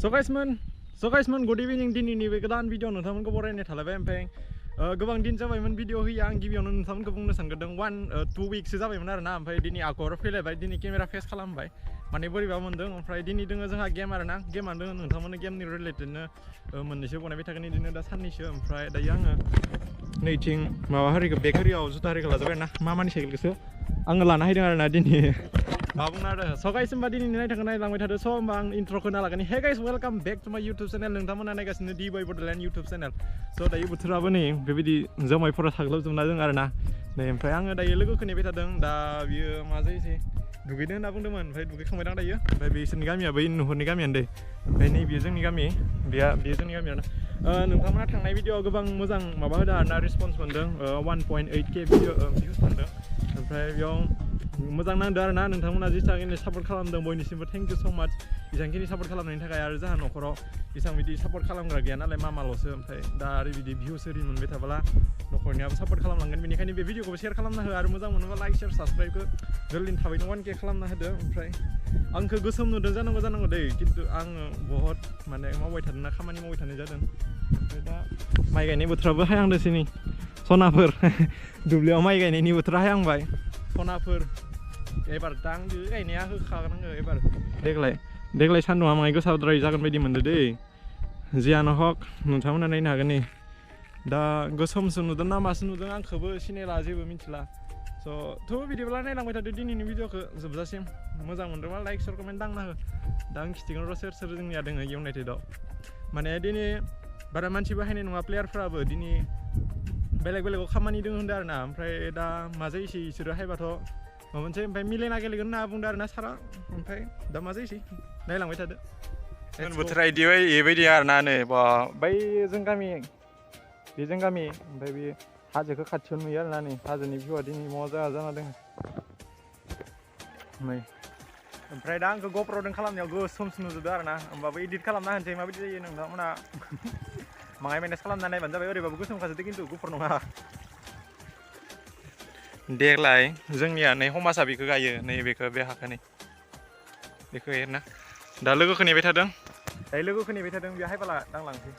So guys man, good evening. Dinini we godan video nontonमोनखौ बरायनाय थालायबाय ओमफ्राय गोबां दिन जाबायमोन भिडिअ होया आं गिबियावनो नोंथांमोनखौ बुंनो सानगोरदों 1-2 weeks जाबायमोन आरोना ओमफ्राय दिनै आक'राव फैलायबाय दिनै केमेरा फेस खालामबाय माने बोरैबा मोनदों ओमफ्राय दिनै दोङो जोंहा गेम आरोना गेमानो दोङो नोंथांमोननो गेमनि रिलेटेडनो मोननैसो बनायबाय थागोन इदिनो दा साननैसो ओमफ्राय दायो आङो नैथिं माबा हारिखौ बेग हारियाव जुथा हारिखौ लाजोबबाय आरोना मामानि साइकेलखौसो आङो लाना हायदों आरोना दिनै मा बुंनो आरो स गाइस होमबा दिनै नायथांखौ नायलांबाय थादो स होमबा आं इन्ट्र'खौ होना लागोन हे guys welcome back to my YouTube channel नोंथांमोना नायगासिनो दि बय बड'लेण्ड इउटुब चेनेल स दायो बोथोराबो नै बेबायदि जोमायफोरा साग्लोबजोबना दं आरोना नै ओमफ्राय आङो दायो लोगोखौ नेबाय थादों दा बियो मा जायोसै दुगैदों होनना बुंदोंमोन ओमफ्राय दुगैखांबाय दां दायो ओमफ्राय बिसोरनि गामिया बै नुहुरनि गामियानो दै ओमफ्राय नै बियो जोंनि गामि बेयो जोंनि गामियानो नोंथांमोना थांनाय भिडिअ'आव गोबां मोजां माबा होदों आरोना रेसपन्स मोनदों 1.8K भिउस मोनदों ओमफ्राय बेयाव मोजां नांदों आरोना नोंथांमोना जेसेबांखिनि सापर्ट खालामदों बयनिसिमबो थेंक इउ स माच एसेबांखिनि सापर्ट खालामनायनि थाखाय आरो जोंहा न'खराव एसेबां बिदि सापर्ट खालामग्रा गैया नालाय मामाल'सो ओमफ्राय दा आरो बिदि भिउस ओरि मोनबाय थाब्ला न'खरनियाबो सापर्ट खालामलांगोन बेनिखायनो बे भिडिअखौबो शेयार खालामना हो आरो मोजां मोनोबा लाइक शेयार साबसक्राइबखौ गोरलैनो थाबैनो 1K खालामना होदो ओमफ्राय आंखौ गोसोम नुदों जानांगौ दै खिन्थु आङो बहुद माने मावबाय थादों ना खामानि मावबाय थानाय जादों ओमफ्राय दा माइ गायनाय बोथोराबो हायांदोंसै नै सनाफोर दुब्लियाव माइ गायनायनि बोथोरा हायांबाय सनाफोर एबार दांदो गायनाया होखानांगौ एबार देग्लाय सान्दुंआ माहाय गोसाद्राय जागोन बायदि मोनदो दै जियानो हक नोंथांमोना नायनो हागोन नै दा गोसोमसो नुदों ना मासो नुदों आंखौबो सिनायला जेबो मिथिला स' थ' बिदिब्ला नायलांबाय थादो दिनैनि भिडिअखौ जोबजासिम मोजां मोनदोंबा लाइक शेयार कमेन्ट दांना हो दा आं खिथिगोन र' सोर जोंनिया दोङो इउनाइटेडआव माने दिनै बारा मानसि बाहायनाय नङा प्लेयारफ्राबो दिनै बेलेगाव खामानि दङ होनदों आरोना ओमफ्राय दा मा जायोसै इसोरो हायबाथ' माबा मोनसे ओमफ्राय मिलायना गेलेगोन होनना बुंदों आरोना सारा ओमफ्राय दा मा जायोसै नायलांबाय थादो बोथोरा बेबायदि आरोना नै बै जों गामि बे जों गामि ओमफ्राय बे हाजोखौ खाथियाव नुयो आरोना नै हाजोनि भिउआ दिनै मजा जाना दङ नै ओमफ्राय दा आंखौ ग'प्र'जों खालामनायाव गोसोमसो नुजोबदों आरोना होमबाबो इडिट खालामना होनोसै माबायदि जायो नोंथांमोना माहाय मेनेज खालामना नायबानो जाबाय ओरैबाबो गोसोमखासोदो खिन्थु गुफुर नङा देग्लाय जोंनिया नै हमासा बेखौ गायो नै बेखौ बे हाखौ नै बेखौ एरना दा लोगोखौ नेबाय थादों बेहाय बाला दांलांसै